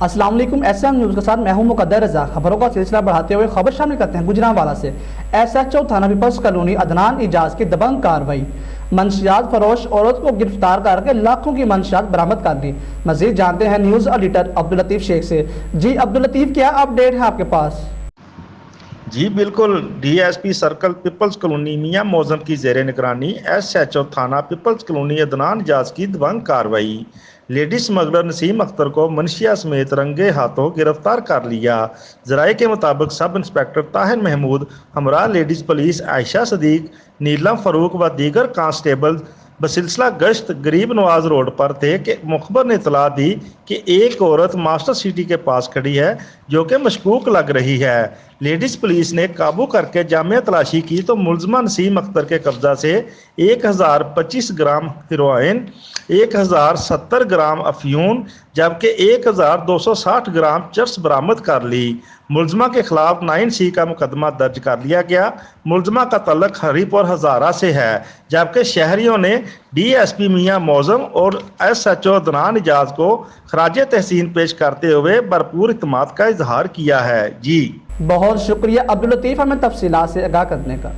अस्सलाम वालेकुम। SM news के साथ मैं हूं मुकद्दर रज़ा। खबरों का सिलसिला बढ़ाते हुए खबर शामिल करते हैं गुजरांवाला से। SHO थाना पीपल्स कॉलोनी अदनान इजाज की दबंग कार्रवाई। मंशियात फरोश औरत को गिरफ्तार करके लाखों की मंशियात बरामद कर ली। मजीद जानते हैं न्यूज़ एडिटर अब्दुल लतीफ शेख से। जी अब्दुल लतीफ, क्या अपडेट है आपके पास? जी बिल्कुल, DSP सर्कल पीपल्स कॉलोनी मियां मौजम की जेर निगरानी SHO थाना पीपल्स कॉलोनी अदनान इजाज की दबंग कार्रवाई। लेडी स्मगलर नसीम अख्तर को मनशिया समेत रंगे हाथों गिरफ्तार कर लिया। जराये के मुताबिक सब इंस्पेक्टर ताहिर महमूद हमरा लेडीज पुलिस आयशा सदीक, नीलम फरूक व दीगर कांस्टेबल बसिलसिला गश्त गरीब नवाज रोड पर थे कि मुखबर ने इतला दी कि एक औरत मास्टर सिटी के पास खड़ी है जो कि मशकूक लग रही है। लेडीज पुलिस ने काबू करके जामिया तलाशी की तो मुलजमा नसीम अख्तर के कब्जा से 1025 ग्राम हेरोइन, 1070 ग्राम अफ्यून जबकि 1260 ग्राम चरस बरामद कर ली। मुलजमा के खिलाफ 9C का मुकदमा दर्ज कर लिया गया। मुलजमा का तल्लक हरीपुर हजारा से है, जबकि शहरियों ने DSP मियां मौजम और SHO अदनान इजाज को खराज तहसीन पेश करते हुए भरपूर इत्मीनान का इजहार किया है। जी बहुत शुक्रिया अब्दुल लतीफ हमें तफसीलात से आगाह करने का।